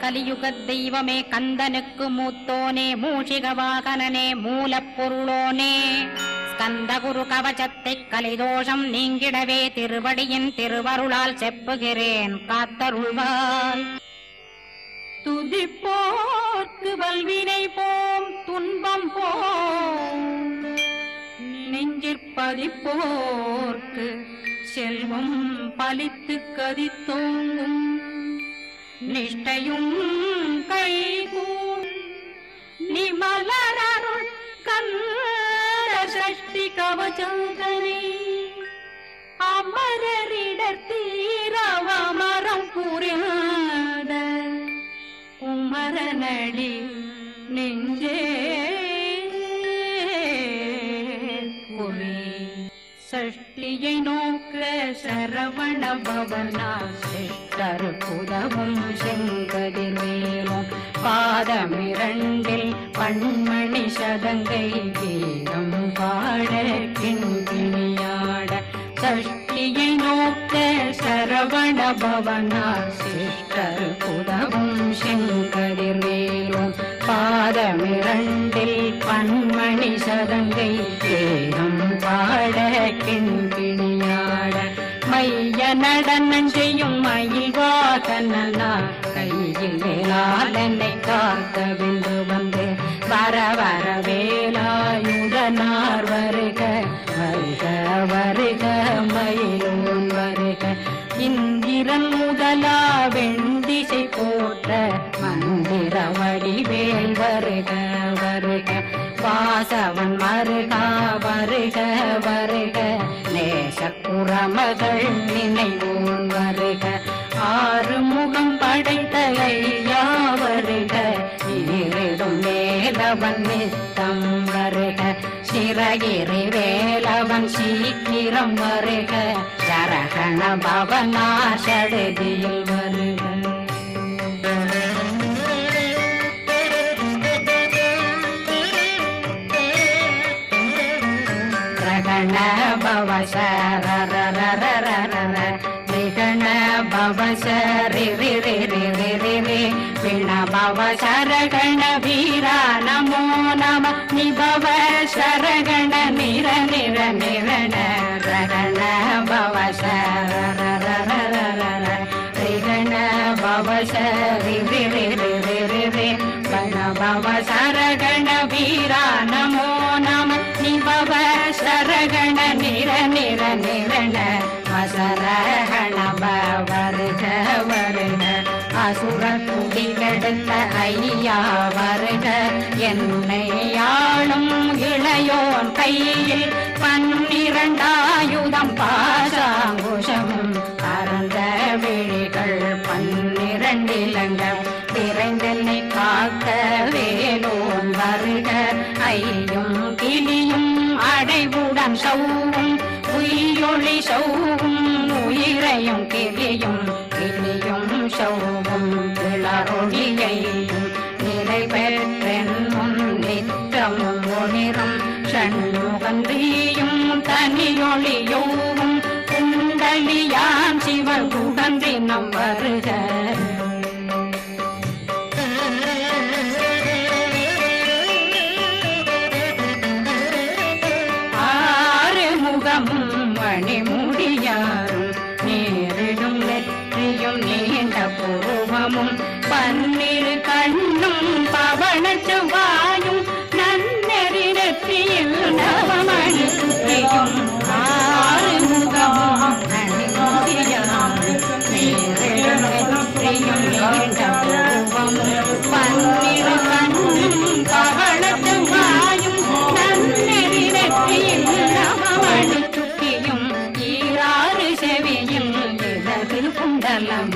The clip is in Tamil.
கலியுக தெய்வமே கந்தனுக்கு மூத்தோனே மூஷிக வாகனனே மூலப்பொருளோனே ஸ்கந்த குரு கவசத்தை கலிதோஷம் நீங்கிடவே திருவடியின் திருவருளால் செப்புகிறேன் காத்தருள்வாய். துதிப்போர்க்கு வல்வினை போம் துன்பம் போம் நெஞ்சிற்பதிப்போர்க்கு செல்வம் பலித்து கதித்தோங்கும் நிஷ்டையும் கைகூர் நிமலரருள் கந்த சஷ்டி கவசங்கனே அமரரிடர் தீரவமரம் புரியாத குமரனடி நெஞ்சே குறி சஷ்டியை நோக்க சரவண பவனா சிஷ்டர் புதவும் செங்கதிர்வேலும் பாதமிரண்டில் பண்மணி சதங்கை கீதம் பாட கிண்கிணியாட சஷ்டியை நோக்க சரவண பவனா சிஷ்டர் புதவும் செங்கதிர்வேலும் பாதமிரண்டில் பண்மணி சதங்கை கீதம் பாட கிண்கிணியாட மைய நடனம் செய்யும் மயில் வாகனனா கையில் வேளாளனை காக்க வென்று வந்து வர வர வேலாயுதனார் வருக வருக வருக மயிலோன் வருக இந்திரன் முதலா வெண்டிசை போற்ற மந்திர வடிவேல் வருக வருக வாசவன் மருகா வருக வருக நேசப்புறமகள் நினைவோன் வருக ஆறு முகம் படைத்த ஐயா வருக ஈரிடும் வேலவன் நித்தம் வருக சிறகிரி வேலவன் சீக்கிரம் வருக சரகண பவனா சடுதியில் வருக ரகண பவசரரரரரர விகண பவசரி ரி ரி ரி ரி ரி ரி விண பவசரகண வீரா நமோ நம நிபவ சரகண நிர நிர நிரண ரகண பவசரரரரரர விகண பவசரி ரி ரி ரி ரி ரி ரி வண பவசரகண வீரா நமோ நம நிபவ சரகண நிர நிர நிரண வசரகண வருக வருக அசுர குடிகெடுத்த ஐயா வருக என்னை ஆளும் இளையோன் கையில் 12 பாசாங்குஷம் பரந்த விழிகள் 12 இலங்கம் விரைந்தென்னை காக்க வேலோன் வருக ஐயும் கிளியும் அடைவுடன் சௌவும் உயிரொளி சௌவும் உயிரையும் கிளியும் கிளியும் சௌவும் கிளரொளியையும் நிறைவேற்றென் முன் நித்தமும் ஒளிரும் ஷண்முகன்றியும் தனியொளியோவும் குண்டலியான் சிவ குகன்றினம் வருக மணிமுடியாரும் நேரிடும் நெற்றியும் நீண்ட பூர்வமும் 12 கண்ணும் பவனச்சு வாயும் நன்னெறி நெற்றியில் நவமணி சுற்றியும் 6 முகமும் மணிமுடியாரும் நேரிடும் நெற்றியும் நீண்ட பூர்வமும் 12 கண்ணும் பவனச்சு வாயும் நன்னெறி நெற்றியில் நவமணி செவியும் ஈராறு செவியும் இடது குண்டலம்